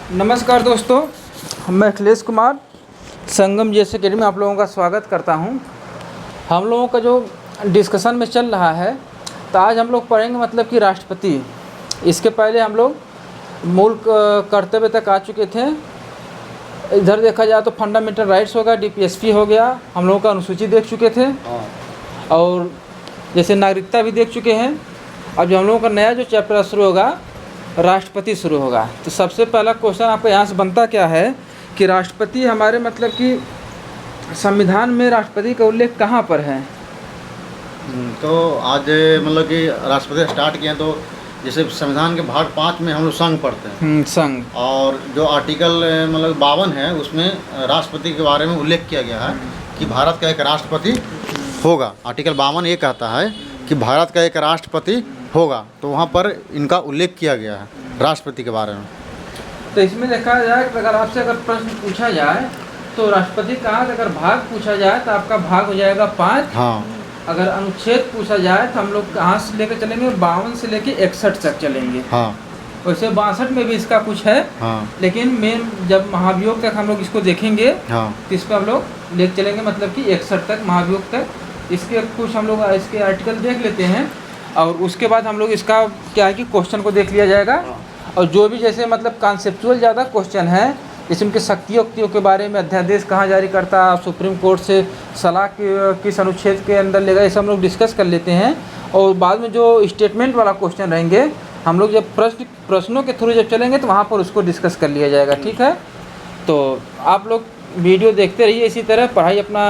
नमस्कार दोस्तों, मैं अखिलेश कुमार संगम जेएस अकेडमी में आप लोगों का स्वागत करता हूं। हम लोगों का जो डिस्कशन में चल रहा है, तो आज हम लोग पढ़ेंगे मतलब कि राष्ट्रपति। इसके पहले हम लोग मूल कर्तव्य तक आ चुके थे। इधर देखा जाए तो फंडामेंटल राइट्स होगा, डीपीएसपी हो गया, हम लोगों का अनुसूची देख चुके थे और जैसे नागरिकता भी देख चुके हैं। अब जो हम लोगों का नया जो चैप्टर शुरू होगा, राष्ट्रपति शुरू होगा। तो सबसे पहला क्वेश्चन आपका यहाँ से बनता क्या है कि राष्ट्रपति हमारे मतलब कि संविधान में राष्ट्रपति का उल्लेख कहाँ पर है? तो आज मतलब कि राष्ट्रपति स्टार्ट किए तो जैसे संविधान के भाग 5 में हम लोग संघ पढ़ते हैं, संघ, और जो आर्टिकल मतलब 52 है उसमें राष्ट्रपति के बारे में उल्लेख किया गया है कि भारत का एक राष्ट्रपति होगा। आर्टिकल 52 ये कहता है कि भारत का एक राष्ट्रपति होगा, तो वहाँ पर इनका उल्लेख किया गया है राष्ट्रपति के बारे में। तो इसमें देखा जाए कि अगर प्रश्न पूछा जाए तो राष्ट्रपति का अगर भाग पूछा जाए तो आपका भाग हो जाएगा 5। हाँ, अगर अनुच्छेद पूछा जाए तो हम लोग कहाँ से लेकर चलेंगे? 52 से लेकर 61 तक चलेंगे। हाँ, वैसे 62 में भी इसका कुछ है, हाँ, लेकिन मेन जब महाभियोग तक हम लोग इसको देखेंगे हाँ, तो इस पर हम लोग लेकर चलेंगे मतलब कि 61 तक, महाभियोग तक। इसके कुछ हम लोग इसके आर्टिकल देख लेते हैं और उसके बाद हम लोग इसका क्या है कि क्वेश्चन को देख लिया जाएगा। और जो भी जैसे मतलब कॉन्सेप्चुअल ज़्यादा क्वेश्चन है, जैसे उनके शक्तियों के बारे में, अध्यादेश कहाँ जारी करता है, सुप्रीम कोर्ट से सलाह किस अनुच्छेद के अंदर लेगा, ये सब हम लोग डिस्कस कर लेते हैं। और बाद में जो स्टेटमेंट वाला क्वेश्चन रहेंगे, हम लोग जब प्रश्नों के थ्रू जब चलेंगे तो वहाँ पर उसको डिस्कस कर लिया जाएगा। ठीक है, तो आप लोग वीडियो देखते रहिए, इसी तरह पढ़ाई अपना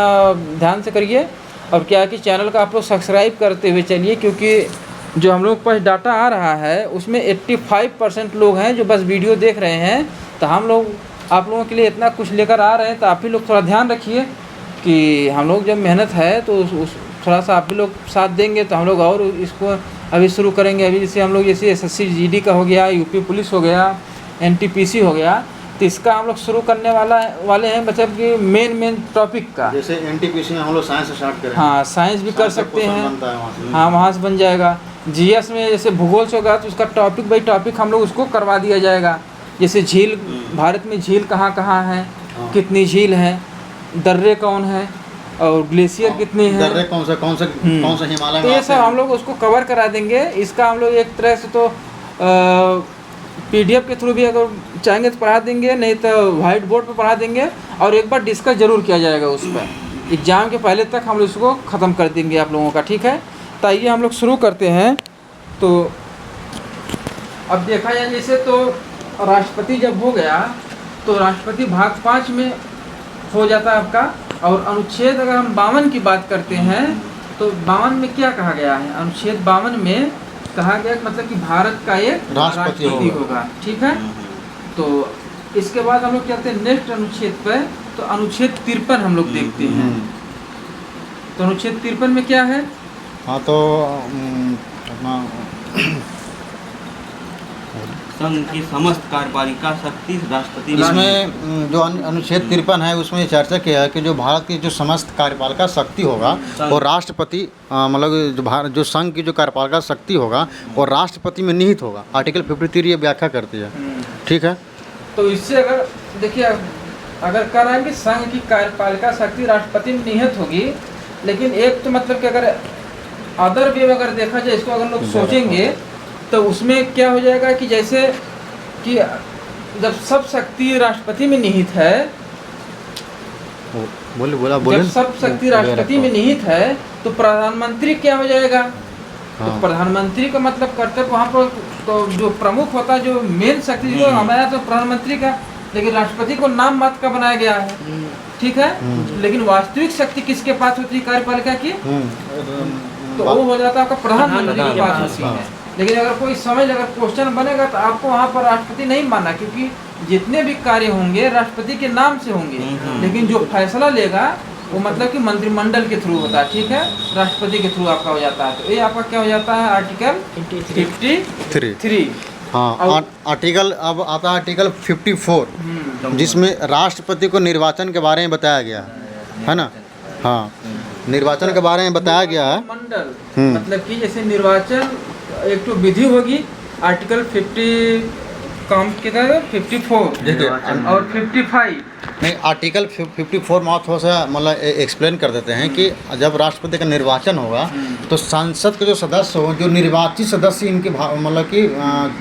ध्यान से करिए। और क्या है कि चैनल का आप लोग सब्सक्राइब करते हुए चलिए, क्योंकि जो हम लोग के पास डाटा आ रहा है उसमें 85% लोग हैं जो बस वीडियो देख रहे हैं। तो हम लोग आप लोगों के लिए इतना कुछ लेकर आ रहे हैं, तो आप ही लोग थोड़ा ध्यान रखिए कि हम लोग जब मेहनत है तो थोड़ा सा आप ही लोग साथ देंगे तो हम लोग और इसको अभी शुरू करेंगे। अभी जैसे हम लोग जैसे एसएससी जीडी का हो गया, यूपी पुलिस हो गया, एनटीपीसी हो गया, तो इसका हम लोग शुरू करने वाले हैं मतलब कि मेन टॉपिक का। जैसे एनटीपीसी में हम लोग साइंस स्टार्ट करें। हाँ, साइंस भी कर सकते हैं। हाँ, वहाँ से बन जाएगा। जीएस में जैसे भूगोल से होगा तो उसका टॉपिक बाई टॉपिक हम लोग उसको करवा दिया जाएगा। जैसे झील, भारत में झील कहाँ कहाँ है, कितनी झील है, दर्रे कौन है और ग्लेशियर कितने हैं, दर्रे कौन सा हिमालय तो में, ये सब हम लोग उसको कवर करा देंगे। इसका हम लोग एक तरह से तो पीडीएफ के थ्रू भी अगर चाहेंगे तो पढ़ा देंगे, नहीं तो वाइट बोर्ड पर पढ़ा देंगे और एक बार डिस्कस जरूर किया जाएगा उस पर। एग्ज़ाम के पहले तक हम लोग इसको ख़त्म कर देंगे आप लोगों का। ठीक है, तो आइए हम लोग शुरू करते हैं। तो अब देखा जाए जैसे तो राष्ट्रपति जब हो गया तो राष्ट्रपति भाग 5 में हो जाता है आपका। और अनुच्छेद अगर हम 52 की बात करते हैं तो 52 में क्या कहा गया है? अनुच्छेद 52 में कहा गया मतलब कि भारत का एक राष्ट्रपति होगा। ठीक है, तो इसके बाद हम लोग चलते हैं नेक्स्ट अनुच्छेद पर। तो अनुच्छेद 53 हम लोग देखते हैं। तो अनुच्छेद 53 में क्या है? हाँ, तो अपना संघ की समस्त कार्यपालिका शक्ति राष्ट्रपति। इसमें जो अनुच्छेद 53 है उसमें चर्चा किया है कि जो भारत की जो समस्त कार्यपालिका शक्ति होगा वो राष्ट्रपति मतलब जो संघ की जो कार्यपालिका शक्ति होगा वो राष्ट्रपति में निहित होगा। आर्टिकल 53 ये व्याख्या करती है। ठीक है, तो इससे अगर देखिए, अगर कह रहा है कि संघ की कार्यपालिका शक्ति राष्ट्रपति में निहित होगी, लेकिन एक तो मतलब कि अगर अदर वे अगर देखा जाए इसको अगर लोग सोचेंगे तो उसमें क्या हो जाएगा कि जैसे कि जब सब शक्ति राष्ट्रपति में निहित है, जब सब शक्ति राष्ट्रपति में निहित है तो प्रधानमंत्री क्या हो जाएगा? तो प्रधानमंत्री का मतलब कर्तव्य वहाँ पर तो जो प्रमुख होता है, जो मेन शक्ति जो हमारा तो प्रधानमंत्री का, लेकिन राष्ट्रपति को नाम मात्र का बनाया गया है। ठीक है, लेकिन वास्तविक शक्ति किसके पास होती है कार्यपालिका की? तो वो हो जाता है आपका प्रधानमंत्री के पास होती है। लेकिन अगर कोई समझ अगर क्वेश्चन बनेगा तो आपको वहाँ पर राष्ट्रपति नहीं मानना, क्योंकि जितने भी कार्य होंगे राष्ट्रपति के नाम से होंगे, लेकिन जो फैसला लेगा वो मतलब कि मंत्रिमंडल के थ्रू होता है। ठीक है, राष्ट्रपति के थ्रू आपका हो जाता है। तो ये आपका क्या हो जाता है? आर्टिकल 53। हाँ, आर्टिकल अब आता है आर्टिकल 54 जिसमें राष्ट्रपति को निर्वाचन के बारे में बताया गया है ना। हाँ, निर्वाचन के बारे में बताया गया है। मंडल मतलब कि जैसे निर्वाचन एक तो विधि होगी, आर्टिकल काम किधर 54 देखिए और 55। नहीं, आर्टिकल 54 में थोड़ा सा मतलब एक्सप्लेन कर देते हैं कि जब राष्ट्रपति का निर्वाचन होगा तो संसद के जो सदस्य हों, जो निर्वाचित सदस्य इनके मतलब कि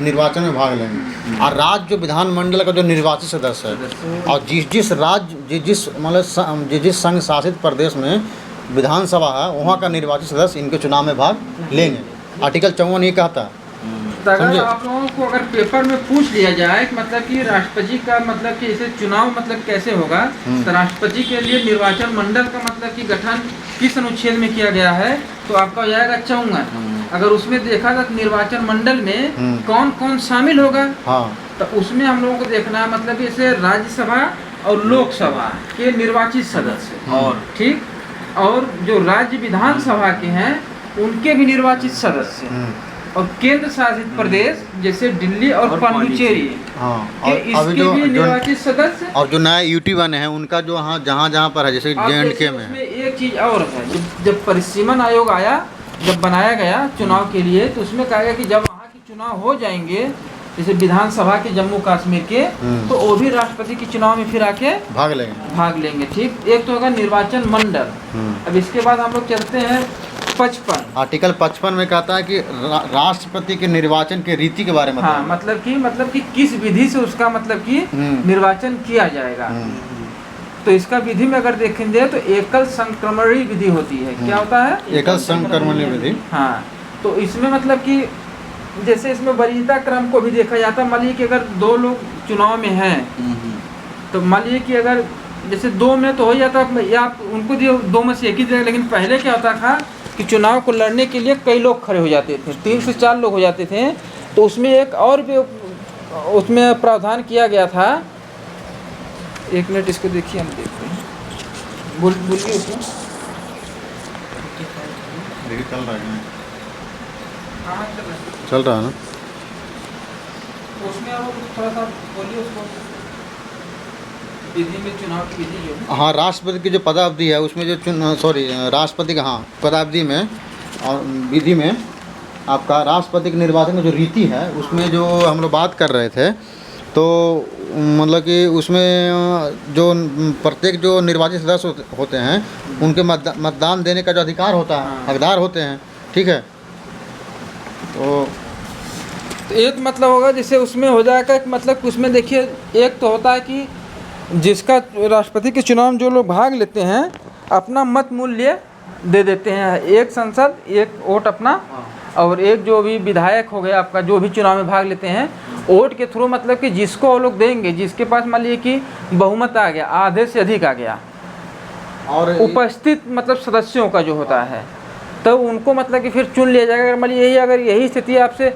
निर्वाचन में भाग लेंगे, और राज्य जो विधानमंडल का जो निर्वाचित सदस्य है, और जिस राज्य जिस मतलब जिस संघ शासित प्रदेश में विधानसभा है वहाँ का निर्वाचित सदस्य इनके चुनाव में भाग लेंगे। आर्टिकल 54 ये कहता है। तो अगर समझे? आप लोगों को अगर पेपर में पूछ लिया जाए कि मतलब कि राष्ट्रपति का मतलब कि इसे चुनाव मतलब कैसे होगा, तो राष्ट्रपति के लिए निर्वाचन मंडल का मतलब कि गठन किस अनुच्छेद में किया गया है, तो आपका हो जाएगा 54। अगर उसमें देखा था निर्वाचन मंडल में कौन कौन शामिल होगा, हाँ, तो उसमें हम लोगों को देखना है मतलब कि इसे राज्यसभा और लोकसभा के निर्वाचित सदस्य, और ठीक, और जो राज्य विधानसभा के हैं उनके भी निर्वाचित सदस्य, और केंद्र शासित प्रदेश जैसे दिल्ली और पांडिचेरी हाँ, के इसके भी निर्वाचित सदस्य। और जो नया यूटी बने हैं उनका जो हाँ जहाँ पर है, जैसे अब JNK जैसे में है। उसमें एक चीज और है, जब परिसीमन आयोग आया, जब बनाया गया चुनाव के लिए, तो उसमें कहा गया कि जब वहाँ के चुनाव हो जाएंगे जैसे विधानसभा के जम्मू कश्मीर के, तो वो भी राष्ट्रपति के चुनाव में फिर आके भाग लेंगे। ठीक, एक तो होगा निर्वाचन मंडल। अब इसके बाद हम लोग चलते हैं 55। आर्टिकल 55 में कहता है कि राष्ट्रपति के निर्वाचन के रीति के बारे में। हाँ, मतलब कि किस विधि से उसका मतलब कि निर्वाचन किया जाएगा। तो इसका विधि में अगर देखेंगे तो एकल संक्रमणी विधि होती है। क्या होता है? एकल संक्रमणी विधि। हाँ, तो इसमें मतलब कि जैसे इसमें वरीयता क्रम को भी देखा जाता है। मान लीजिए कि अगर दो लोग चुनाव में हैं, तो मान लीजिए कि अगर जैसे दो में तो हो जाता या आप उनको दिए दो में से एक ही देगा, लेकिन पहले क्या होता था कि चुनाव को लड़ने के लिए कई लोग खड़े हो जाते थे, 3 से 4 लोग हो जाते थे। तो उसमें एक और भी उसमें प्रावधान किया गया था। 1 मिनट इसको देखिए, हम देखते हैं। बोलिए उसमें। चल रहा है ना उसमें आप थोड़ा सा बोलिए उसको, विधि में चुनाव की विधि जो है। हाँ, राष्ट्रपति की जो पदावधि है उसमें जो राष्ट्रपति का हाँ पदावधि में और विधि में आपका राष्ट्रपति के निर्वाचन की जो रीति है उसमें जो हम लोग बात कर रहे थे, तो मतलब कि उसमें जो प्रत्येक जो निर्वाचित सदस्य होते हैं उनके मतदान देने का जो अधिकार होता है, हकदार होते हैं। ठीक है, तो एक मतलब होगा जैसे उसमें हो जाएगा कि मतलब उसमें देखिए, एक तो होता है कि जिसका राष्ट्रपति के चुनाव में जो लोग भाग लेते हैं अपना मत मूल्य दे देते हैं, एक संसद एक वोट अपना, और एक जो भी विधायक हो गया आपका जो भी चुनाव में भाग लेते हैं वोट के थ्रू, मतलब कि जिसको वो लोग देंगे, जिसके पास मान लीजिए कि बहुमत आ गया, आधे से अधिक आ गया, और उपस्थित मतलब सदस्यों का जो होता है, तो उनको मतलब कि फिर चुन लिया जाएगा। अगर मान लीजिए अगर यही स्थिति आपसे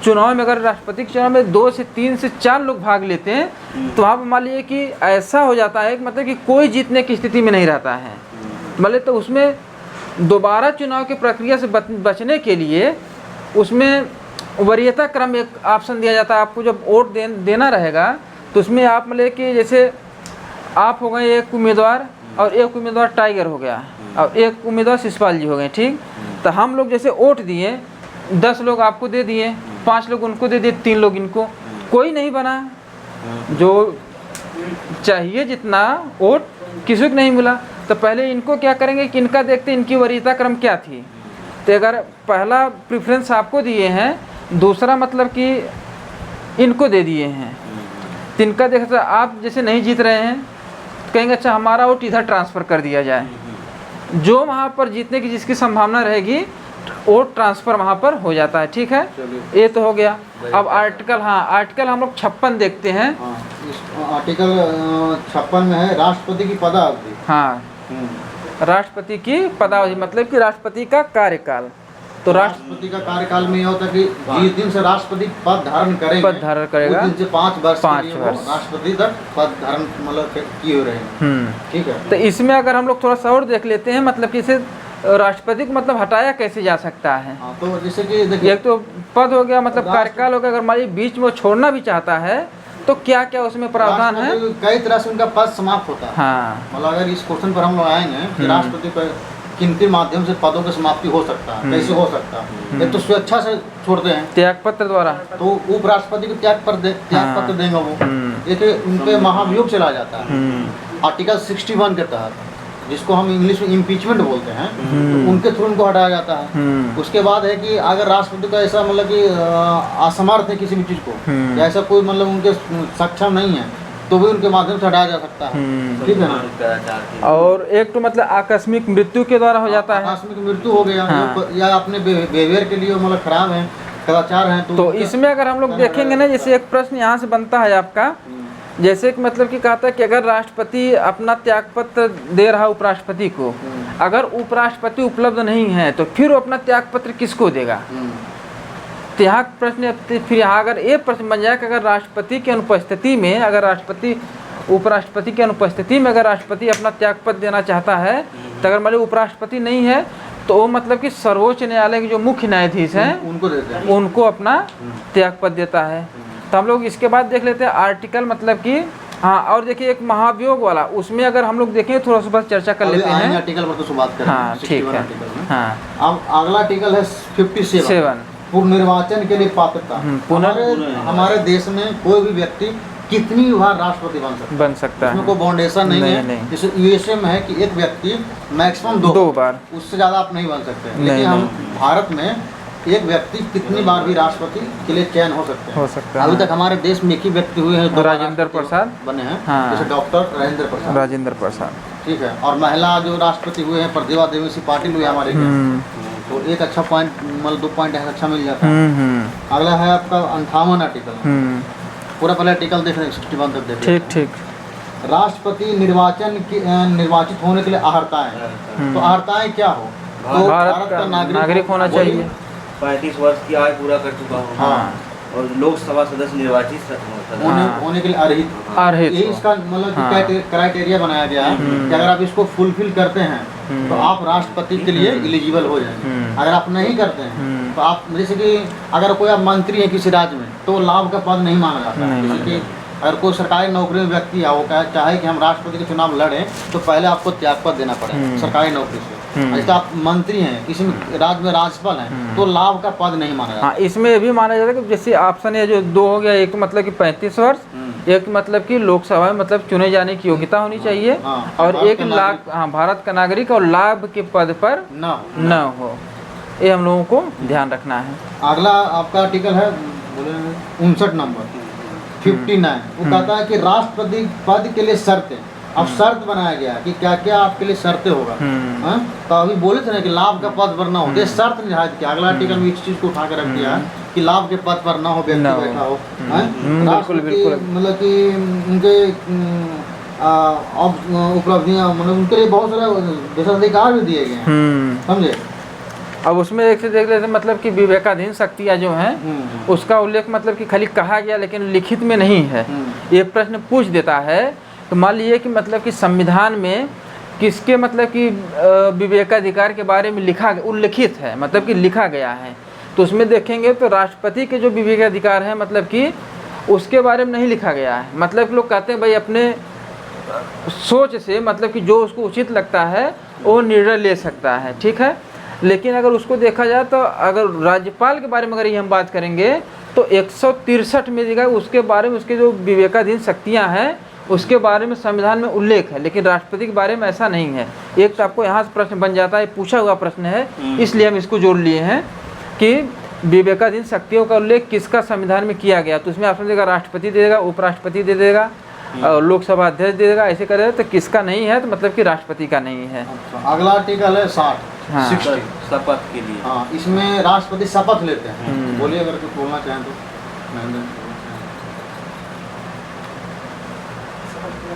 चुनाव में, अगर राष्ट्रपति के चुनाव में 2 से 3 से 4 लोग भाग लेते हैं, तो वहाँ पर मान लीजिए कि ऐसा हो जाता है कि मतलब कि कोई जीतने की स्थिति में नहीं रहता है। मतलब तो उसमें दोबारा चुनाव की प्रक्रिया से बचने के लिए उसमें वरीयता क्रम एक ऑप्शन दिया जाता है। आपको जब वोट देना रहेगा तो उसमें आप मतलब कि जैसे आप हो गए एक उम्मीदवार, और एक उम्मीदवार टाइगर हो गया, और एक उम्मीदवार शिशपाल जी हो गए। ठीक, तो हम लोग जैसे वोट दिए, 10 लोग आपको दे दिए, 5 लोग उनको दे दिए, 3 लोग इनको, कोई नहीं बना, जो चाहिए जितना वोट किसी को नहीं मिला। तो पहले इनको क्या करेंगे कि इनका देखते हैं इनकी वरीयता क्रम क्या थी। तो अगर पहला प्रेफरेंस आपको दिए हैं, दूसरा मतलब कि इनको दे दिए हैं, तो इनका देखते आप जैसे नहीं जीत रहे हैं तो कहेंगे अच्छा हमारा वोट इधर ट्रांसफ़र कर दिया जाए, जो वहाँ पर जीतने की जिसकी संभावना रहेगी वोट ट्रांसफ़र वहाँ पर हो जाता है। ठीक है, ये तो हो गया। अब आर्टिकल, हाँ आर्टिकल हम लोग 56 देखते हैं। आर्टिकल 56 में है राष्ट्रपति की पदावधि। हाँ, राष्ट्रपति की पदावधि मतलब कि राष्ट्रपति का कार्यकाल। तो राष्ट्रपति का कार्यकाल में यह होता है कि जिस दिन से राष्ट्रपति पद धारण करेगा उस दिन से 5 वर्ष राष्ट्रपति तक पद धारण मतलब किए रहे। ठीक है, तो इसमें अगर हम लोग थोड़ा सा और देख लेते हैं, मतलब कि इसे राष्ट्रपति को मतलब हटाया कैसे जा सकता है। तो जैसे कि देखिए, एक तो पद हो गया, मतलब कार्यकाल हो गया, अगर मान लीजिए बीच में वो छोड़ना भी चाहता है तो क्या क्या उसमें प्रावधान है। कई तरह से उनका पद समाप्त होता है। हाँ, मतलब अगर इस क्वेश्चन पर हम लोग आएंगे कि राष्ट्रपति किन के माध्यम से पदों की समाप्ति हो सकता है, कैसे हो सकता है। एक तो स्वेच्छा से छोड़ते हैं, त्याग पत्र द्वारा, तो उपराष्ट्रपति को त्याग पत्र देंगे वो। एक उनके महाभियोग चला जाता है आर्टिकल 61 के तहत, जिसको हम इंग्लिश में इम्पीचमेंट बोलते हैं, तो उनके थ्रू उनको हटाया जाता है। उसके बाद है कि अगर राष्ट्रपति का ऐसा मतलब कि असमर्थ है किसी भी चीज़ को, या ऐसा कोई मतलब उनके सक्षम नहीं है, तो भी उनके माध्यम से हटाया जा सकता है। ठीक है ना। और एक तो मतलब आकस्मिक मृत्यु के द्वारा हो जाता है, आकस्मिक मृत्यु हो गया, या अपने बिहेवियर के लिए मतलब खराब है, कदाचार है, तो इसमें अगर हम लोग देखेंगे ना, जैसे एक प्रश्न यहाँ से बनता है आपका, जैसे कि मतलब कि कहता है कि अगर राष्ट्रपति अपना त्यागपत्र दे रहा है उपराष्ट्रपति को, अगर उपराष्ट्रपति उपलब्ध नहीं है तो फिर वो अपना त्यागपत्र किसको देगा। तो यहाँ प्रश्न, फिर यहाँ अगर ये प्रश्न बन जाए कि अगर राष्ट्रपति की अनुपस्थिति में, अगर राष्ट्रपति उपराष्ट्रपति की अनुपस्थिति में अगर राष्ट्रपति अपना त्यागपत्र देना चाहता है, तो अगर मतलब उपराष्ट्रपति नहीं है तो वो मतलब कि सर्वोच्च न्यायालय के जो मुख्य न्यायाधीश हैं उनको देते हैं, उनको अपना त्यागपत्र देता है। तो हम लोग इसके बाद देख लेते हैं आर्टिकल, मतलब कि हाँ, और देखिए एक महाभियोग वाला, उसमें अगर हम लोग देखें थोड़ा सा बस चर्चा कर लेते हैं आर्टिकल पर तो बात करें। हाँ ठीक है। हाँ, अब अगला आर्टिकल है 57, पुनर्निर्वाचन के लिए पात्रता। हमारे देश में कोई भी व्यक्ति कितनी बार राष्ट्रपति बन सकता है, उसमें कोई बाउंडेशन नहीं है। जैसे यूएसए में है कि एक व्यक्ति मैक्सिमम 2 बार, उससे ज़्यादा आप नहीं बन सकते। लेकिन हम भारत में एक व्यक्ति कितनी बार भी राष्ट्रपति के लिए चयन हो सकते हैं। अभी तक हमारे देश में एक ही व्यक्ति हुए हैं, राजेंद्र प्रसाद बने हैं। हाँ, जैसे डॉक्टर राजेंद्र प्रसाद, ठीक है। और महिला जो राष्ट्रपति हुए हैं प्रतिभा देवेसी पाटिल हुए हमारे, तो एक अच्छा पॉइंट, मतलब 2 पॉइंट अच्छा मिल जाता है। अगला है आपका 58 आर्टिकल, पूरा पहले आर्टिकल देख रहे हैं 61 तक देख रहे हैं। ठीक। राष्ट्रपति निर्वाचित होने के लिए अहर्ताएं, तो अहर्ताएं क्या हो, तो भारत का नागरिक होना चाहिए, 35 वर्ष की आयु पूरा कर चुका हो, हाँ, और लोकसभा सदस्य निर्वाचित होने के लिए अर्हित। ये इसका मतलब क्राइटेरिया बनाया गया है कि अगर आप इसको फुलफिल करते हैं तो आप राष्ट्रपति के लिए एलिजिबल हो जाएंगे। अगर आप नहीं करते हैं तो आप, जैसे कि अगर कोई आप मंत्री है किसी राज्य में, तो लाभ का पद नहीं माना जाता है। जैसे कि अगर कोई सरकारी नौकरी में व्यक्ति है, वो चाहे कि हम राष्ट्रपति के चुनाव लड़ें, तो पहले आपको त्यागपत्र देना पड़ेगा सरकारी नौकरी से। जैसे आप मंत्री हैं, किसी राज्य में राज्यपाल हैं, तो लाभ का पद नहीं माना जाता। हाँ, इसमें ये भी माना जाता है कि जैसे ऑप्शन है जो 2 हो गया, एक मतलब कि 35 वर्ष, एक मतलब कि लोकसभा में मतलब चुने जाने की योग्यता होनी चाहिए, और एक लाख, हाँ, भारत का नागरिक और लाभ के पद पर न हो। ये हम लोगों को ध्यान रखना है। अगला आपका आर्टिकल है 59 नंबर 59, वो कहता है कि राष्ट्रपति पद के लिए शर्तें। अब शर्त बनाया गया कि क्या क्या आपके लिए शर्तें होगा। तो अभी बोले थे ना कि लाभ का पद पर ना हो, तो शर्त निर्धारित किया। अगला आर्टिकल में इस चीज को उठा के रख दिया है कि लाभ के पद पर ना हो व्यक्ति बैठा हो। राष्ट्रपति मतलब कि उनके उपलब्धियां, मतलब उनके लिए बहुत सारे विशेषाधिकार भी दिए गए हैं, समझे। अब उसमें एक से देख लेते, मतलब कि विवेकाधीन शक्तियाँ जो हैं उसका उल्लेख मतलब कि खाली कहा गया लेकिन लिखित में नहीं है। ये प्रश्न पूछ देता है, तो मान लीजिए कि मतलब कि संविधान में किसके मतलब कि विवेकाधिकार के बारे में उल्लिखित है, मतलब कि लिखा गया है, तो उसमें देखेंगे तो राष्ट्रपति के जो विवेकाधिकार है मतलब कि उसके बारे में नहीं लिखा गया है। मतलब लोग कहते हैं भाई अपने सोच से मतलब कि जो उसको उचित लगता है वो निर्णय ले सकता है, ठीक है। लेकिन अगर उसको देखा जाए तो अगर राज्यपाल के बारे में अगर ये हम बात करेंगे तो 163 में देखा उसके बारे में, उसके जो विवेकाधीन शक्तियाँ हैं उसके बारे में संविधान में उल्लेख है, लेकिन राष्ट्रपति के बारे में ऐसा नहीं है। एक तो आपको यहाँ से प्रश्न बन जाता है, पूछा हुआ प्रश्न है, इसलिए हम इसको जोड़ लिए हैं कि विवेकाधीन शक्तियों का उल्लेख किसका संविधान में किया गया। तो उसमें ऑप्शन देगा राष्ट्रपति दे देगा, उपराष्ट्रपति दे देगा, और लोकसभा अध्यक्ष दे देगा, ऐसे करेगा। तो किसका नहीं है, तो मतलब कि राष्ट्रपति का नहीं है। अगला आर्टिकल है 60 शपथ के लिए। हाँ, इसमें राष्ट्रपति शपथ लेते हैं। बोलिए अगर कुछ बोलना चाहें तो।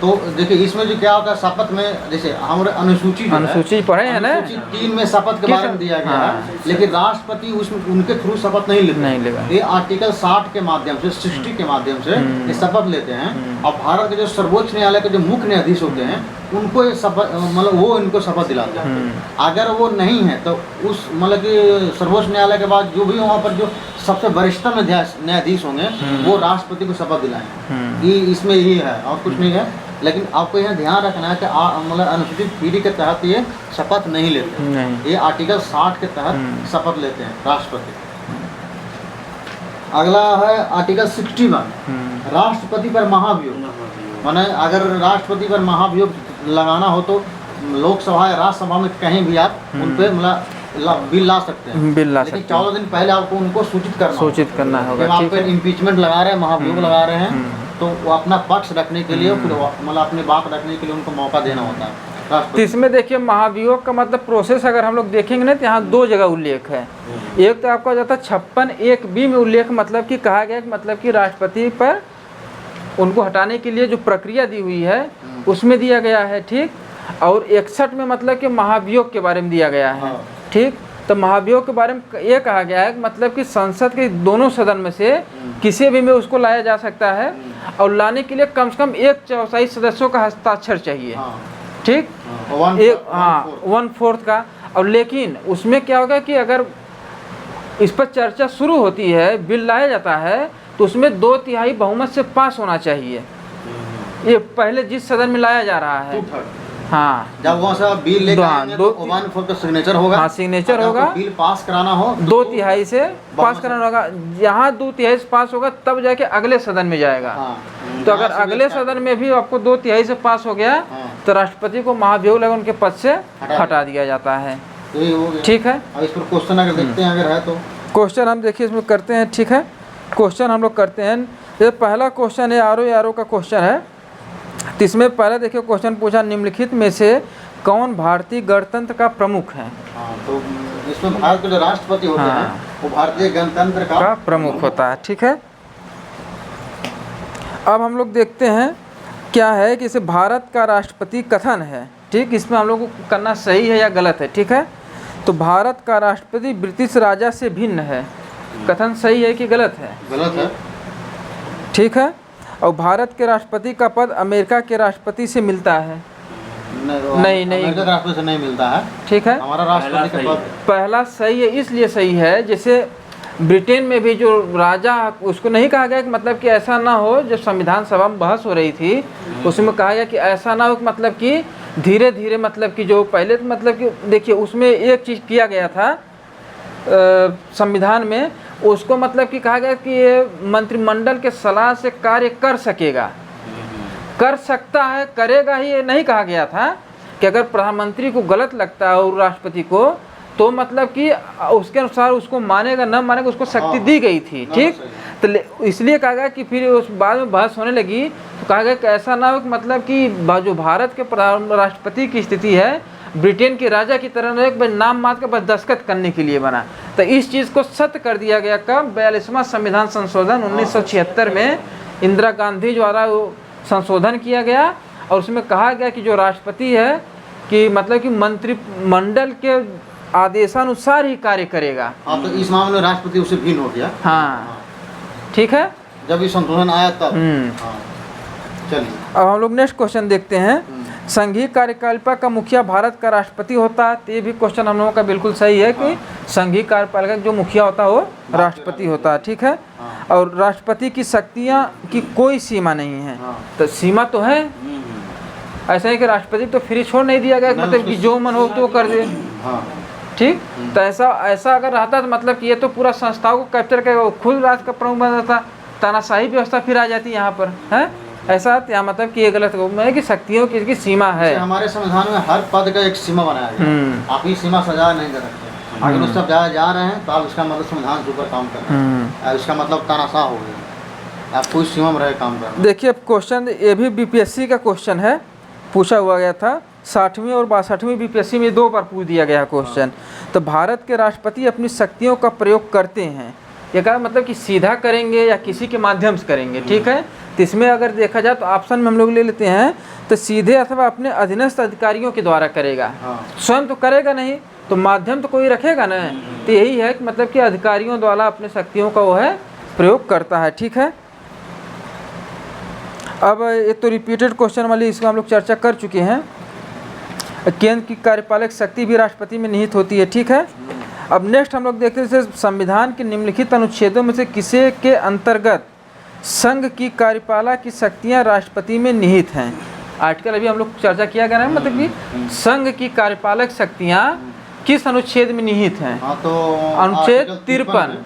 तो देखिए इसमें जो क्या होता है शपथ में, जैसे हमारे अनुसूची पढ़े हैं ना, 3 में शपथ के बारे में दिया गया है, लेकिन राष्ट्रपति उसमें उनके थ्रू शपथ नहीं लेगा। ये आर्टिकल 60 के माध्यम से, 60 के माध्यम से ये शपथ लेते हैं। और भारत के जो सर्वोच्च न्यायालय के जो मुख्य न्यायाधीश होते हैं उनको ये शपथ, मतलब वो इनको शपथ दिलाते हैं। अगर वो नहीं है तो उस मतलब कि सर्वोच्च न्यायालय के बाद जो भी वहाँ पर जो सबसे वरिष्ठतम न्यायाधीश होंगे वो राष्ट्रपति को शपथ दिलाएंगे। ये इसमें यही है और कुछ नहीं है। लेकिन आपको यहाँ ध्यान रखना है कि मतलब अनुसूचित पीढ़ी के तहत ये शपथ नहीं लेते, नहीं। ये आर्टिकल 60 के तहत शपथ लेते हैं राष्ट्रपति। अगला है आर्टिकल 61, राष्ट्रपति पर महाभियोग। माने अगर राष्ट्रपति पर महाभियोग लगाना हो तो लोकसभा या राज्यसभा में कहीं भी आप उन पे मतलब बिल ला सकते हैं, बिल ला लेकिन सकते हैं। 14 दिन पहले आपको उनको सूचित करना होगा। जब आप ठीक पे है। इम्पीचमेंट लगा रहे हैं, महाभियोग लगा रहे हैं, तो वो अपना पक्ष रखने के लिए फिर मतलब अपनी बात रखने के लिए उनको मौका देना होता है तो राष्ट्रपति। इसमें देखिए महाभियोग का मतलब प्रोसेस अगर हम लोग देखेंगे ना तो यहाँ 2 जगह उल्लेख है। एक तो आपका जाता है 56(1)(b) में उल्लेख, मतलब कि कहा गया कि मतलब कि राष्ट्रपति पर उनको हटाने के लिए जो प्रक्रिया दी हुई है उसमें दिया गया है, ठीक। और 61 में मतलब कि महाभियोग के बारे में दिया गया है, ठीक। तो महाभियोग के बारे में ये कहा गया है कि मतलब कि संसद के दोनों सदन में से किसी भी में उसको लाया जा सकता है और लाने के लिए कम से कम 1/4 सदस्यों का हस्ताक्षर चाहिए, ठीक। एक 1/4 का। और लेकिन उसमें क्या होगा कि अगर इस पर चर्चा शुरू होती है, बिल लाया जाता है, तो उसमें 2/3 बहुमत से पास होना चाहिए। ये पहले जिस सदन में लाया जा रहा है, हाँ, जब वहाँ से बिल लेकर आएंगे तो 1/4 का सिग्नेचर होगा। हाँ, सिग्नेचर होगा। बिल पास कराना हो 2/3 से पास कराना होगा। यहाँ 2/3 से पास होगा तब जाके अगले सदन में जाएगा। तो अगर अगले सदन में भी आपको 2/3 से पास हो गया तो राष्ट्रपति को महाभियोग लगा उनके पद से हटा दिया जाता है, ठीक है। इस पर क्वेश्चन अगर देखते हैं अगर है तो क्वेश्चन हम देखिए इसमें करते हैं, ठीक है। क्वेश्चन हम लोग करते हैं। ये पहला क्वेश्चन है आरओ का क्वेश्चन है। तो इसमें पहले देखिए क्वेश्चन पूछा, निम्नलिखित में से कौन भारतीय गणतंत्र का प्रमुख है? तो इसमें भारत के जो राष्ट्रपति होते हैं वो भारतीय गणतंत्र का प्रमुख होता है, ठीक है। अब हम लोग देखते हैं क्या है कि इसे भारत का राष्ट्रपति कथन है, ठीक। इसमें हम लोग को करना सही है या गलत है, ठीक है। तो भारत का राष्ट्रपति ब्रिटिश राजा से भिन्न है, कथन सही है कि गलत है? गलत है, ठीक है। और भारत के राष्ट्रपति का पद अमेरिका के राष्ट्रपति से मिलता है? नहीं अमेरिका के राष्ट्रपति से नहीं मिलता है, ठीक है। हमारा राष्ट्रपति का पद पहला सही है, इसलिए सही है जैसे ब्रिटेन में भी जो राजा, उसको नहीं कहा गया कि मतलब कि ऐसा ना हो, जब संविधान सभा में बहस हो रही थी उसमें कहा गया कि ऐसा ना हो कि मतलब कि धीरे धीरे मतलब कि जो पहले तो मतलब कि देखिए उसमें एक चीज़ किया गया था संविधान में, उसको मतलब कि कहा गया कि ये मंत्रिमंडल के सलाह से कार्य कर सकेगा, कर सकता है, करेगा ही, ये नहीं कहा गया था कि अगर प्रधानमंत्री को गलत लगता है और राष्ट्रपति को तो मतलब कि उसके अनुसार उसको मानेगा न मानेगा, उसको शक्ति दी गई थी, ठीक। तो इसलिए कहा गया कि फिर उस बाद में बहस होने लगी तो कहा गया कि ऐसा ना हो कि मतलब कि जो भारत के राष्ट्रपति की स्थिति है ब्रिटेन के राजा की तरह नहीं, एक नाम मात्र का बस दस्तखत करने के लिए बना। तो इस चीज़ को सत्य कर दिया गया कब? 42वां संविधान संशोधन 1976 में इंदिरा गांधी द्वारा संशोधन किया गया और उसमें कहा गया कि जो राष्ट्रपति है कि मतलब कि मंत्रिमंडल के आदेशानुसार ही कार्य करेगा। तो इस मामले में राष्ट्रपति उससे भिन्न हो गया, हाँ, ठीक है। जब ये संशोधन आया तब। चलिए अब हम लोग नेक्स्ट क्वेश्चन देखते हैं। संघीय कार्यपालिका का मुखिया भारत का राष्ट्रपति होता है। तो ये भी क्वेश्चन हम लोगों का बिल्कुल सही है कि संघीय कार्यपालिका जो मुखिया होता है वो राष्ट्रपति होता है, ठीक है। और राष्ट्रपति की शक्तियाँ की कोई सीमा नहीं है। तो सीमा तो है, ऐसा है कि राष्ट्रपति तो फ्री छोड़ नहीं दिया गया, मतलब कि जो मन हो तो कर दे, ठीक। तो ऐसा अगर रहता तो मतलब कि ये तो पूरा संस्थाओं को कैप्चर करेगा, खुद राष्ट्र का प्रमुख बन जाता, तानाशाही व्यवस्था फिर आ जाती यहाँ पर, है ऐसा। क्या मतलब कि ये गलत है कि शक्तियों की सीमा है। हमारे संविधान में हर पद का एक सीमा बनाया गया, आप ही सीमा सजा नहीं कर सकते। अगर उस सब जा रहे हैं तो आप इसका मतलब संविधान के ऊपर काम कर रहे हैं, इसका मतलब तानाशाह हो गया, आप कोई सीमा में रहे काम कर रहे हैं। देखिए क्वेश्चन ये भी बीपीएससी का क्वेश्चन है, पूछा हुआ गया था 60वीं और 62वीं बीपीएससी में 2 बार पूछ दिया गया क्वेश्चन। तो भारत के राष्ट्रपति अपनी शक्तियों का प्रयोग करते हैं, ये कहा मतलब कि सीधा करेंगे या किसी के माध्यम से करेंगे, ठीक है। तो इसमें अगर देखा जाए तो ऑप्शन में हम लोग ले लेते हैं तो सीधे अथवा अपने अधीनस्थ अधिकारियों के द्वारा करेगा, स्वयं तो करेगा नहीं, तो माध्यम तो कोई रखेगा ना। तो यही है कि मतलब कि अधिकारियों द्वारा अपने शक्तियों का वो है प्रयोग करता है, ठीक है। अब ये तो रिपीटेड क्वेश्चन वाली इसमें हम लोग चर्चा कर चुके हैं। केंद्र की कार्यपालक शक्ति भी राष्ट्रपति में निहित होती है, ठीक है। अब नेक्स्ट हम लोग देखते हैं संविधान के निम्नलिखित अनुच्छेदों में से किसे के अंतर्गत संघ की कार्यपालक की शक्तियां राष्ट्रपति में निहित हैं। आर्टिकल अभी हम लोग चर्चा किया गया है, मतलब कि संघ की कार्यपालक शक्तियाँ किस अनुच्छेद में निहित हैं? हाँ, तो अनुच्छेद आर्टिकल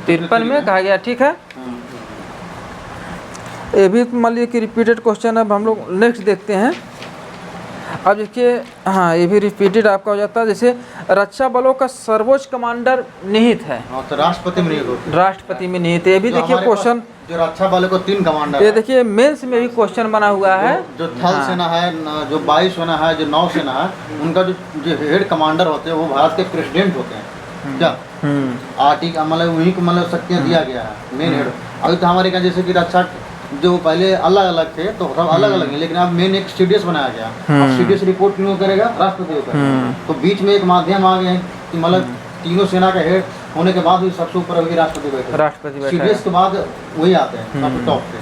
53 में कहा गया, ठीक है। ये भी मान लीजिए कि रिपीटेड क्वेश्चन। अब हम लोग नेक्स्ट देखते हैं। अब देखिए, हाँ, ये भी रिपीटेड आपका हो जाता है। जैसे रक्षा बलों का सर्वोच्च कमांडर निहित है, हाँ, तो राष्ट्रपति में निहित होते हैं। राष्ट्रपति में निहित है। ये भी तो देखिए हमारे पास क्वेश्चन, जो रक्षा बलों को 3 कमांडर ये है। देखिए मेंस में भी क्वेश्चन बना हुआ है। जो थल सेना है, जो वायु सेना है, जो नौ सेना है, उनका जो हेड कमांडर होते हैं वो भारत के प्रेसिडेंट होते हैं। क्या आर्टिकल मतलब उन्हीं को मतलब शक्तियाँ दिया गया है, मेन हेड। अभी तो हमारे यहाँ जैसे कि रक्षा जो पहले अलग अलग थे तो सब अलग अलग है, लेकिन अब मेन एक सीडीएस बनाया गया। अब सीडीएस रिपोर्ट क्यों करेगा? राष्ट्रपति को करेगा। तो बीच में एक माध्यम आ गया है कि मतलब तीनों सेना का हेड होने के बाद भी सबसे ऊपर होगी राष्ट्रपति बैठे। सीडीएस के बाद वही आते हैं सबसे टॉप पे।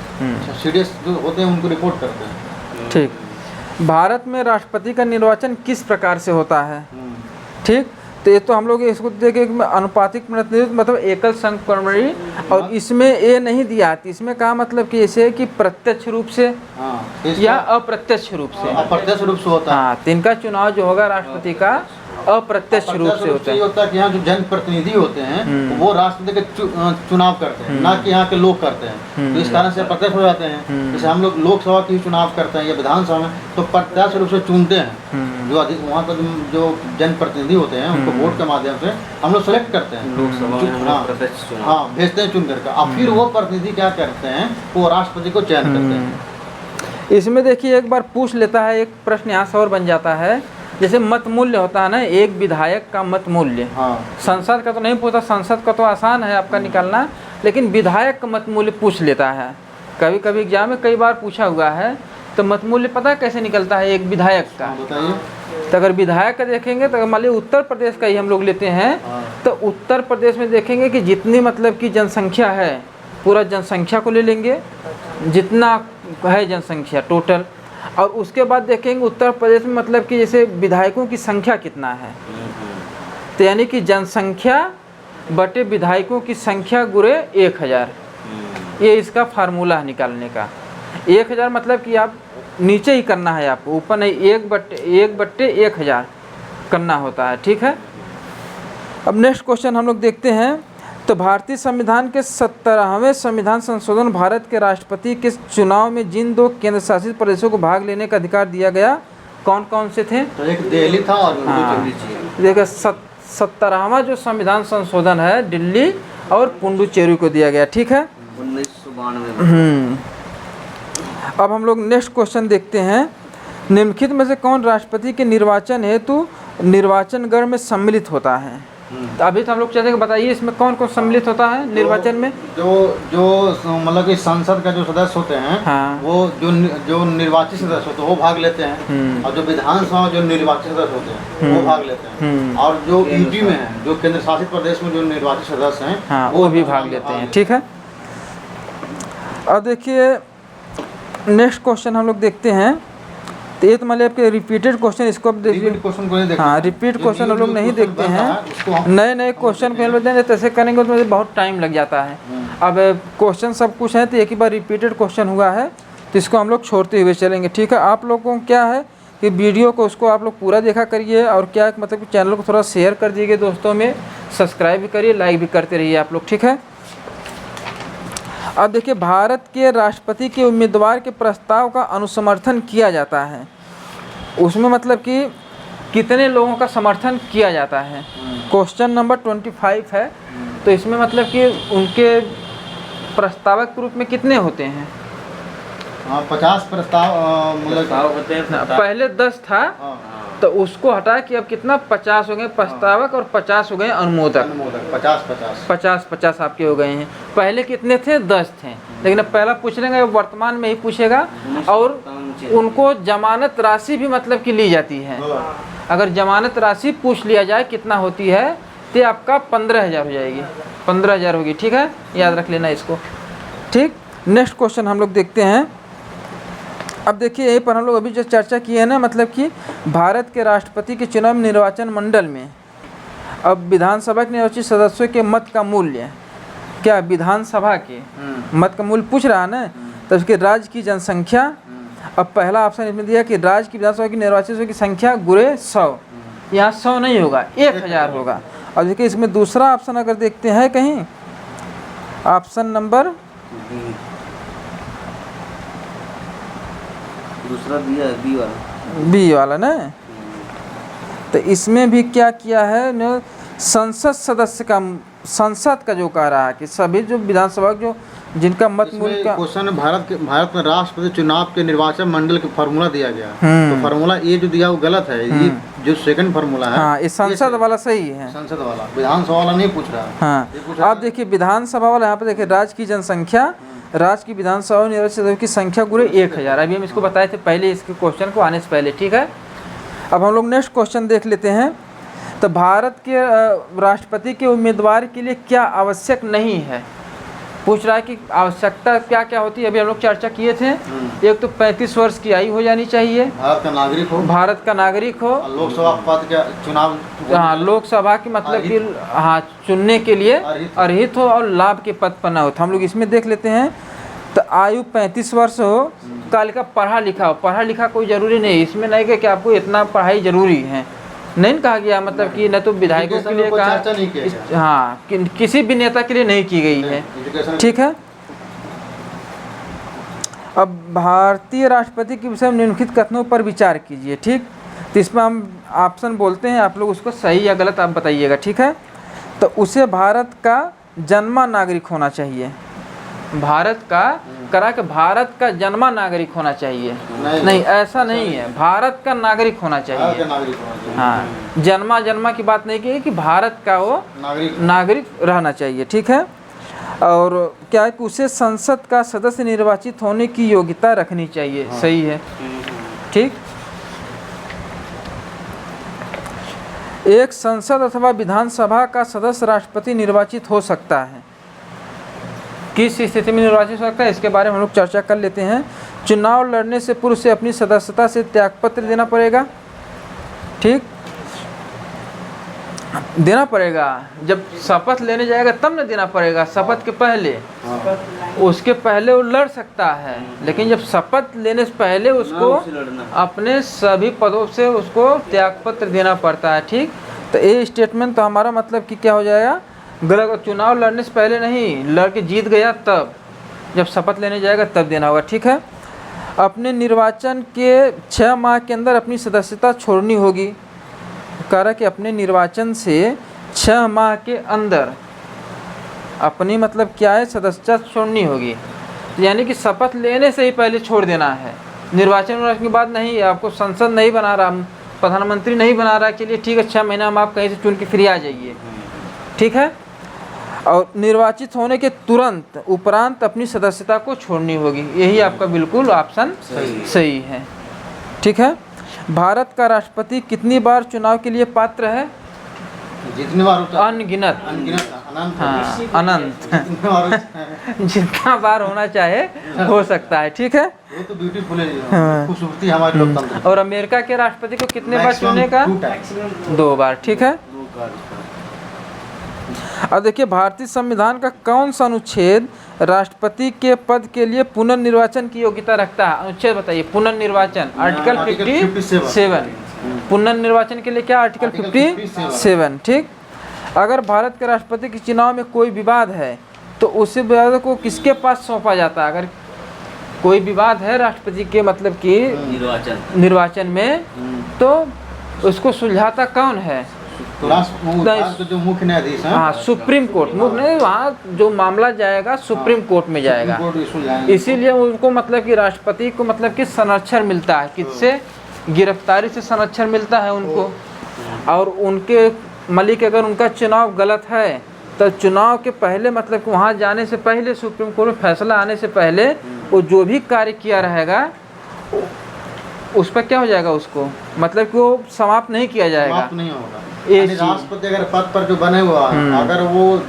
सीडीएस जो होते हैं उनको रिपोर्ट करते हैं। ठीक। भारत में राष्ट्रपति का निर्वाचन किस प्रकार से होता है? ठीक, तो ये तो हम लोग इसको देखें कि अनुपातिक प्रतिनिधित्व मतलब एकल संक्रमणी, और इसमें ये नहीं दिया आती। इसमें कहा मतलब कि ऐसे कि प्रत्यक्ष रूप से या अप्रत्यक्ष रूप से। अप्रत्यक्ष रूप से होता है। हाँ, तो इनका चुनाव जो होगा राष्ट्रपति का अप्रत्यक्ष रूप से होता है। होता है कि यहाँ जो जनप्रतिनिधि होते हैं वो राष्ट्रपति के चुनाव करते हैं, ना कि यहाँ के लोग करते हैं। तो इस कारण से प्रत्यक्ष हो जाते हैं। जैसे हम लोग लोकसभा की चुनाव करते हैं या विधानसभा में, तो प्रत्यक्ष रूप से चुनते हैं। जो अधिक वहाँ पर जो जनप्रतिनिधि होते हैं उनको वोट के माध्यम से हम लोग सेलेक्ट करते हैं, लोकसभा। हाँ, भेजते हैं चुन करके। अब फिर वो प्रतिनिधि क्या करते हैं, वो राष्ट्रपति को चयन करते हैं। इसमें देखिए एक बार पूछ लेता है, एक प्रश्न यहाँ से और बन जाता है। जैसे मत मूल्य होता है ना, एक विधायक का मत मूल्य। हाँ। संसद का तो नहीं पूछता, संसद का तो आसान है आपका निकालना, लेकिन विधायक का मत मूल्य पूछ लेता है। कभी कभी एग्जाम में कई बार पूछा हुआ है। तो मत मूल्य पता कैसे निकलता है एक विधायक का? बताइए। तो अगर विधायक का देखेंगे तो मान लीजिए उत्तर प्रदेश का ही हम लोग लेते हैं, तो उत्तर प्रदेश में देखेंगे कि जितनी मतलब की जनसंख्या है, पूरा जनसंख्या को ले लेंगे, जितना है जनसंख्या टोटल, और उसके बाद देखेंगे उत्तर प्रदेश में मतलब कि जैसे विधायकों की संख्या कितना है। तो यानी कि जनसंख्या बटे विधायकों की संख्या गुणे 1000, ये इसका फार्मूला है निकालने का। 1000 मतलब कि आप नीचे ही करना है आपको, ऊपर नहीं। 1/1000 करना होता है, ठीक है। अब नेक्स्ट क्वेश्चन हम लोग देखते हैं। तो भारतीय संविधान के 17वें संविधान संशोधन भारत के राष्ट्रपति के चुनाव में जिन 2 केंद्र शासित प्रदेशों को भाग लेने का अधिकार दिया गया, कौन कौन से थे? तो एक दिल्ली था और देखिए 17वां जो संविधान संशोधन है दिल्ली और पुडुचेरी को दिया गया, ठीक है। 1992। अब हम लोग नेक्स्ट क्वेश्चन देखते हैं। निम्नलिखित में से कौन राष्ट्रपति के निर्वाचन हेतु निर्वाचन गण में सम्मिलित होता है? तो अभी तो हम लोग चाहते हैं कि बताइए इसमें कौन कौन सम्मिलित होता है निर्वाचन में? जो मतलब कि संसद का जो सदस्य होते हैं, हाँ। वो जो निर्वाचित सदस्य होते हैं वो भाग लेते हैं, और जो विधानसभा जो निर्वाचित सदस्य होते हैं वो भाग लेते हैं, और जो यूपी में है, जो केंद्र शासित प्रदेश में जो निर्वाचित सदस्य हैं, हाँ, वो भी भाग लेते हैं, ठीक है। अब देखिए नेक्स्ट क्वेश्चन हम लोग देखते हैं। तो ये तो मान लीजिए आपके रिपीटेड क्वेश्चन, इसको अब देखिए। हाँ, रिपीट क्वेश्चन हम लोग नहीं देखते हैं। नए नए क्वेश्चन को देंगे तो ऐसे करेंगे तो बहुत टाइम लग जाता है। अब क्वेश्चन सब कुछ है तो एक ही बार रिपीटेड क्वेश्चन हुआ है तो इसको हम लोग छोड़ते हुए चलेंगे, ठीक है। आप लोगों को क्या है कि वीडियो को उसको आप लोग पूरा देखा करिए, और क्या मतलब कि चैनल को थोड़ा शेयर कर दीजिए दोस्तों में, सब्सक्राइब भी करिए, लाइक भी करते रहिए आप लोग, ठीक है। अब देखिए भारत के राष्ट्रपति के उम्मीदवार के प्रस्ताव का अनुसमर्थन किया जाता है, उसमें मतलब कि कितने लोगों का समर्थन किया जाता है। क्वेश्चन नंबर 25 है। तो इसमें मतलब कि उनके प्रस्तावक के रूप में कितने होते हैं? 50 प्रस्ताव मतलब होते हैं। पहले 10 था, तो उसको हटा कि अब कितना 50 हो गए प्रस्तावक और 50 हो गए अनुमोदक। 50 आपके हो गए हैं। पहले कितने थे? 10 थे, लेकिन अब पहला पूछ लेंगे, वर्तमान में ही पूछेगा। और उनको जमानत राशि भी मतलब कि ली जाती है। अगर जमानत राशि पूछ लिया जाए कितना होती है, तो आपका 15,000 हो जाएगी, 15,000 होगी, ठीक है, याद रख लेना इसको, ठीक। नेक्स्ट क्वेश्चन हम लोग देखते हैं। अब देखिए यहीं पर हम लोग अभी जो चर्चा की है ना, मतलब कि भारत के राष्ट्रपति के चुनाव निर्वाचन मंडल में अब विधानसभा के निर्वाचित सदस्यों के मत का मूल्य, क्या विधानसभा के मत का मूल्य पूछ रहा है ना, तो उसके राज्य की जनसंख्या अब पहला ऑप्शन इसमें दिया कि राज्य की विधानसभा की निर्वाचितों की संख्या गुरे 100, यहाँ 100 नहीं होगा, 1000 होगा। अब देखिए इसमें दूसरा ऑप्शन अगर देखते हैं कहीं, ऑप्शन नंबर दूसरा दिया है बी वाला, बी वाला ना, तो इसमें भी क्या किया है न, संसद सदस्य का, संसद का जो कह रहा है कि सभी जो विधानसभा जो जिनका मत मूल्य का क्वेश्चन है, भारत में राष्ट्रपति चुनाव के निर्वाचन मंडल के फार्मूला दिया गया है। तो फार्मूला ये जो दिया वो गलत है, ये जो सेकंड फार्मूला है, हाँ, ये संसद वाला सही है, संसद वाला, विधानसभा वाला नहीं पूछ रहा है। हाँ, आप देखिए विधानसभा वाला यहाँ पे देखिए, राज्य की जनसंख्या, राज्य की विधानसभा निर्वाचित की संख्या गुरे 1000। अभी हम इसको बताए थे पहले, इसके क्वेश्चन को आने से पहले, ठीक है। अब हम लोग नेक्स्ट क्वेश्चन देख लेते हैं। तो भारत के राष्ट्रपति के उम्मीदवार के लिए क्या आवश्यक नहीं है, पूछ रहा है कि आवश्यकता क्या क्या होती है। अभी हम लोग चर्चा किए थे, एक तो 35 वर्ष की आयु हो जानी चाहिए, भारत का नागरिक हो, भारत का नागरिक हो, लोकसभा पद का चुनाव, हाँ, लोकसभा की मतलब कि हाँ चुनने के लिए अर्हित हो, और लाभ के पद पर न हो। तो हम लोग इसमें देख लेते हैं। तो आयु 35 वर्ष हो, काल का पढ़ा लिखा हो, पढ़ा लिखा कोई ज़रूरी नहीं, इसमें नहीं कि आपको इतना पढ़ाई ज़रूरी है, नहीं कहा गया, मतलब कि न तो विधायकों के लिए कहा, हाँ, किसी भी नेता के लिए नहीं की गई है, ठीक है। अब भारतीय राष्ट्रपति के विषय में निम्नलिखित कथनों पर विचार कीजिए, ठीक। तो इसमें हम ऑप्शन बोलते हैं, आप लोग उसको सही या गलत आप बताइएगा, ठीक है। तो उसे भारत का जन्मा नागरिक होना चाहिए, भारत का करा के भारत का जन्मा नागरिक होना चाहिए, नहीं ऐसा नहीं है, भारत का नागरिक होना चाहिए, हाँ, जन्मा की बात नहीं की कि भारत का वो नागरिक रहना चाहिए, ठीक है। और क्या है कि उसे संसद का सदस्य निर्वाचित होने की योग्यता रखनी चाहिए, सही है, ठीक। एक संसद अथवा विधानसभा का सदस्य राष्ट्रपति निर्वाचित हो सकता है, किस स्थिति में निर्वाचित हो सकता है, इसके बारे में हम लोग चर्चा कर लेते हैं। चुनाव लड़ने से पूर्व से अपनी सदस्यता से त्यागपत्र देना पड़ेगा, ठीक, देना पड़ेगा। जब शपथ लेने जाएगा तब न देना पड़ेगा, शपथ के पहले, उसके पहले वो लड़ सकता है, लेकिन जब शपथ लेने से पहले उसको अपने सभी पदों से उसको त्यागपत्र देना पड़ता है, ठीक। तो ये स्टेटमेंट तो हमारा मतलब कि क्या हो जाएगा, गलत। चुनाव लड़ने से पहले नहीं, लड़ के जीत गया तब, जब शपथ लेने जाएगा तब देना होगा, ठीक है। अपने निर्वाचन के 6 माह के अंदर अपनी सदस्यता छोड़नी होगी, कह रहा कि अपने निर्वाचन से 6 माह के अंदर अपनी मतलब क्या है, सदस्यता छोड़नी होगी, तो यानी कि शपथ लेने से ही पहले छोड़ देना है। निर्वाचन के बाद नहीं, आपको संसद नहीं बना रहा, प्रधानमंत्री नहीं बना रहा, चलिए ठीक है 6 महीना में आप कहीं से चुन के फिर आ जाइए, ठीक है। और निर्वाचित होने के तुरंत उपरांत अपनी सदस्यता को छोड़नी होगी, यही आपका बिल्कुल ऑप्शन सही है, ठीक है। भारत का राष्ट्रपति कितनी बार चुनाव के लिए पात्र है, जितनी बार होता है, अनगिनत, अनंत, हाँ अनंत, जितना बार होना चाहे हो सकता है, ठीक है। वो तो ब्यूटीफुल है, खूबसूरती हमारे लोकतंत्र। और अमेरिका के राष्ट्रपति को कितने बार चुनने का, 2 बार, ठीक है। अब देखिए भारतीय संविधान का कौन सा अनुच्छेद राष्ट्रपति के पद के लिए पुनर्निर्वाचन की योग्यता रखता है, अनुच्छेद बताइए। पुनर्निर्वाचन आर्टिकल 57, पुनर्निर्वाचन के लिए क्या, आर्टिकल 57, ठीक। अगर भारत के राष्ट्रपति के चुनाव में कोई विवाद है तो उस विवाद को किसके पास सौंपा जाता है, अगर कोई विवाद है राष्ट्रपति के मतलब कि निर्वाचन में, तो उसको सुलझाता कौन है, तो जो मुख्य न्यायाधीश है, हाँ सुप्रीम कोर्ट, मुख्य नहीं, वहाँ जो मामला जाएगा सुप्रीम कोर्ट में जाएगा, इसीलिए उनको मतलब कि राष्ट्रपति को मतलब कि संरक्षण मिलता है, किससे, गिरफ्तारी से संरक्षण मिलता है उनको। और उनके मलिक अगर उनका चुनाव गलत है तो चुनाव के पहले मतलब कि वहाँ जाने से पहले, सुप्रीम कोर्ट में फैसला आने से पहले, वो जो भी कार्य किया रहेगा उस पर क्या हो जाएगा, उसको मतलब कि वो समाप्त नहीं किया जाएगा, समाप्त नहीं होगा। राष्ट्रपति अगर पद पर जो बने हुआ है, अगर वो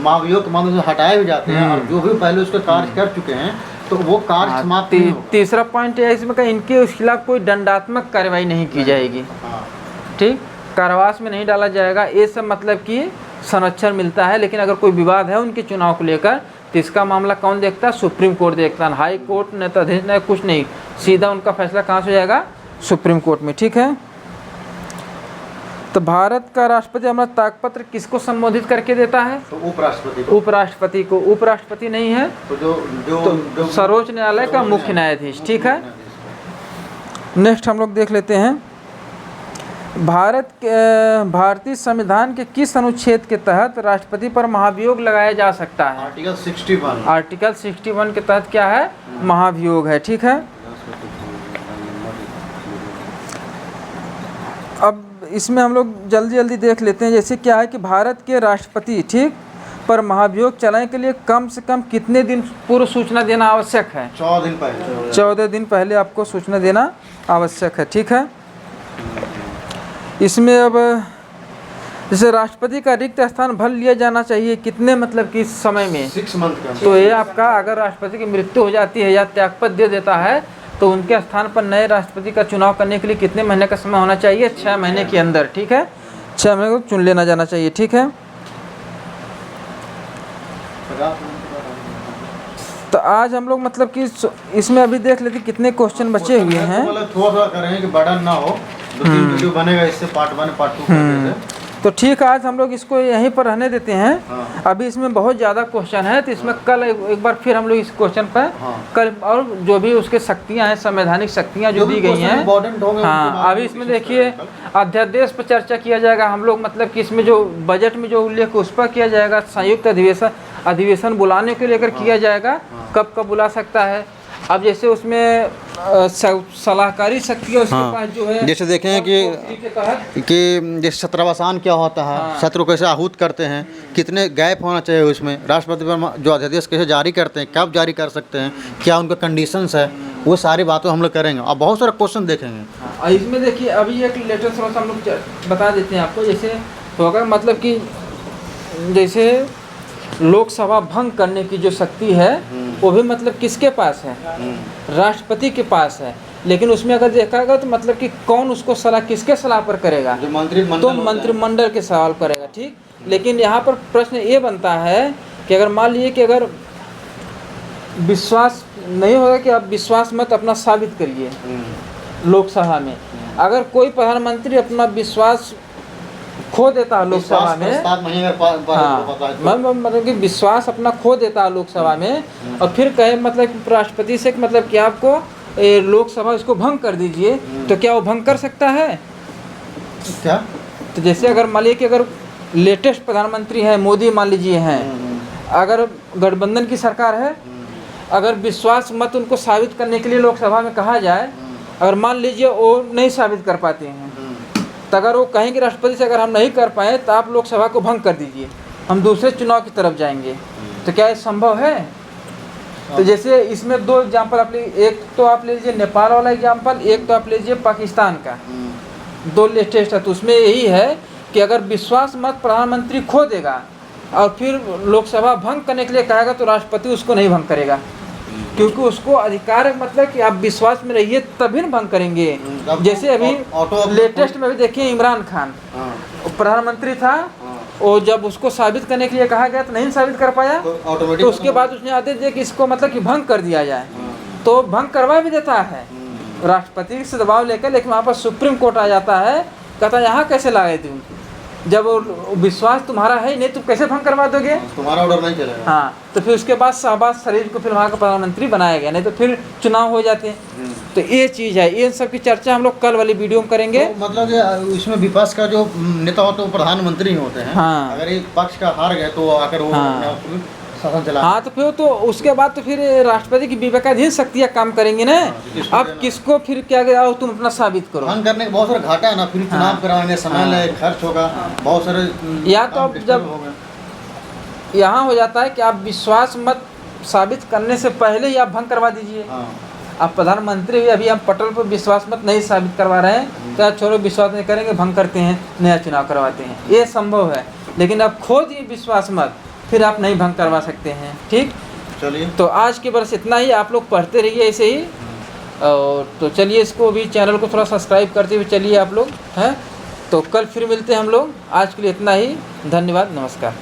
महाभियोग के माध्यम से हटाए भी जाते हैं और जो भी पहले उसके कार्य कर चुके हैं तो वो कार्य समाप्त नहीं होगा। तीसरा पॉइंट है इसमें का, इनके खिलाफ कोई दंडात्मक कार्रवाई नहीं की जाएगी, ठीक, कारावास में नहीं डाला जाएगा, ये सब मतलब कि संरक्षण मिलता है। लेकिन अगर कोई विवाद है उनके चुनाव को लेकर तो इसका मामला कौन देखता है, सुप्रीम कोर्ट देखता है, हाई कोर्ट नेताधीश ने कुछ नहीं, सीधा उनका फैसला कहाँ से हो जाएगा, सुप्रीम कोर्ट में। ठीक है, तो भारत का राष्ट्रपति अपना त्यागपत्र किसको संबोधित करके देता है, तो उपराष्ट्रपति को। उपराष्ट्रपति को। उपराष्ट्रपति नहीं है तो जो सर्वोच्च न्यायालय का मुख्य न्यायाधीश। ठीक है, नेक्स्ट हम लोग देख लेते हैं, भारतीय संविधान के किस अनुच्छेद के तहत राष्ट्रपति पर महाभियोग लगाया जा सकता है। आर्टिकल 61। आर्टिकल 61 के तहत क्या है, महाभियोग है। ठीक है, अब इसमें हम लोग जल्दी जल्दी देख लेते हैं। जैसे क्या है कि भारत के राष्ट्रपति ठीक पर महाभियोग चलाने के लिए कम से कम कितने दिन पूर्व सूचना देना आवश्यक है। 14 दिन पहले। 14 दिन पहले आपको सूचना देना आवश्यक है। ठीक है, इसमें अब जैसे राष्ट्रपति का रिक्त स्थान भर लिया जाना चाहिए कितने मतलब कि समय में, 6 मंथ का। तो ये आपका अगर राष्ट्रपति की मृत्यु हो जाती है या त्यागपत्र दे देता है तो उनके स्थान पर नए राष्ट्रपति का चुनाव करने के लिए कितने महीने का समय होना चाहिए, 6 महीने के अंदर। ठीक है, 6 महीने को चुन लेना जाना चाहिए। ठीक है, तो आज हम लोग मतलब कि इसमें अभी देख लेते कितने क्वेश्चन बचे हुए हैं। मतलब थोड़ा करेंगे कि बर्डन ना हो, 2-3 वीडियो बनेगा इससे, पार्ट 1 पार्ट 2 करके। तो ठीक है, आज हम लोग इसको यहीं पर रहने देते हैं। हाँ। अभी इसमें बहुत ज़्यादा क्वेश्चन है, तो इसमें कल एक बार फिर हम लोग इस क्वेश्चन पर कल और जो भी उसके शक्तियाँ हैं, संवैधानिक शक्तियाँ जो दी गई हैं, हाँ अभी इसमें देखिए अध्यादेश पर चर्चा किया जाएगा हम लोग, मतलब कि इसमें जो बजट में जो उल्लेख उस पर किया जाएगा, संयुक्त अधिवेशन बुलाने के लेकर किया जाएगा, कब कब बुला सकता है। अब जैसे उसमें सलाहकारी शक्तियाँ उसके पास जो है, जैसे देखें कि जैसे शत्रवसान क्या होता है, शत्रु कैसे आहूत करते हैं, कितने गैप होना चाहिए उसमें, राष्ट्रपति पर जो अध्यादेश कैसे जारी करते हैं, कब जारी कर सकते हैं, क्या उनका कंडीशंस है, वो सारी बातें हम लोग करेंगे और बहुत सारे क्वेश्चन देखेंगे। इसमें देखिए अभी एक लेटेस्ट हम लोग बता देते हैं आपको। जैसे तो अगर मतलब कि जैसे लोकसभा भंग करने की जो शक्ति है वो भी मतलब किसके पास है, राष्ट्रपति के पास है। लेकिन उसमें अगर देखा गया तो मतलब कि कौन उसको सलाह, किसके सलाह पर करेगा, जो मंत्रिमंडल, तो मंत्रिमंडल के सवाल करेगा। ठीक, लेकिन यहाँ पर प्रश्न ये बनता है कि अगर मान लीजिए कि अगर विश्वास नहीं होगा कि आप विश्वास मत अपना साबित करिए लोकसभा में, अगर कोई प्रधानमंत्री अपना विश्वास खो देता है लोकसभा में, हाँ मतलब कि विश्वास अपना खो देता है लोकसभा में और फिर कहे मतलब कि राष्ट्रपति से मतलब कि आपको लोकसभा इसको भंग कर दीजिए, तो क्या वो भंग कर सकता है क्या? तो जैसे अगर मान लीजिए कि अगर लेटेस्ट प्रधानमंत्री हैं मोदी मान लीजिए हैं, अगर गठबंधन की सरकार है, अगर विश्वास मत उनको साबित करने के लिए लोकसभा में कहा जाए, अगर मान लीजिए वो नहीं साबित कर पाते हैं, तो अगर वो कहेंगे राष्ट्रपति से अगर हम नहीं कर पाए तो आप लोकसभा को भंग कर दीजिए, हम दूसरे चुनाव की तरफ जाएंगे, तो क्या ये संभव है? तो जैसे इसमें 2 एग्जाम्पल आप लीजिए, एक तो आप ले लीजिए नेपाल वाला एग्जाम्पल, एक तो आप लीजिए पाकिस्तान का, 2 लेटेस्ट है। तो उसमें यही है कि अगर विश्वास मत प्रधानमंत्री खो देगा और फिर लोकसभा भंग करने के लिए कहेगा तो राष्ट्रपति उसको नहीं भंग करेगा, क्योंकि उसको अधिकार है मतलब कि आप विश्वास में रहिए तभी न भंग करेंगे। जैसे अभी लेटेस्ट में भी देखिए इमरान खान प्रधानमंत्री था, और जब उसको साबित करने के लिए कहा गया तो नहीं साबित कर पाया, तो उसके बाद उसने आदेश दिया कि इसको मतलब कि भंग कर दिया जाए, तो भंग करवा भी देता है राष्ट्रपति से दबाव लेकर, लेकिन वहाँ पर सुप्रीम कोर्ट आ जाता है, कहता यहाँ कैसे लाए तुम, जब वो विश्वास तुम्हारा है नहीं तुम कैसे भंग करवा दोगे, तुम्हारा ऑर्डर नहीं चलेगा। हाँ, तो फिर उसके बाद शहबाज शरीफ को फिर वहाँ का प्रधानमंत्री बनाया गया, नहीं तो फिर चुनाव हो जाते हैं। तो ये चीज़ है, ये सब की चर्चा हम लोग कल वाली वीडियो में करेंगे। तो मतलब इसमें विपक्ष का जो नेता होते हैं वो प्रधानमंत्री होते हैं। हाँ। अगर एक पक्ष का हार गए तो आकर वो शासन चला। हाँ, तो फिर तो उसके बाद तो फिर राष्ट्रपति की विवेकाधीन शक्तियाँ काम करेंगे ना। अब किसको फिर क्या आओ तुम अपना साबित करो, भंग करने के बहुत सारे घाटा है ना, फिर चुनाव कराने समय लगे, खर्च होगा, बहुत सारे। या तो अब जब यहाँ हो जाता है कि आप विश्वास मत साबित करने से पहले ही आप भंग करवा दीजिए। आप प्रधानमंत्री भी अभी हम पटल पर विश्वास मत नहीं साबित करवा रहे हैं, तो छोड़ो विश्वास नहीं करेंगे, भंग करते हैं, नया चुनाव करवाते हैं, ये संभव है। लेकिन अब खो दिए विश्वास मत, फिर आप नहीं भंग करवा सकते हैं। ठीक, चलिए तो आज के बस इतना ही, आप लोग पढ़ते रहिए ऐसे ही। और तो चलिए इसको भी चैनल को थोड़ा सब्सक्राइब करते हुए चलिए आप लोग हैं। तो कल फिर मिलते हैं हम लोग, आज के लिए इतना ही, धन्यवाद, नमस्कार।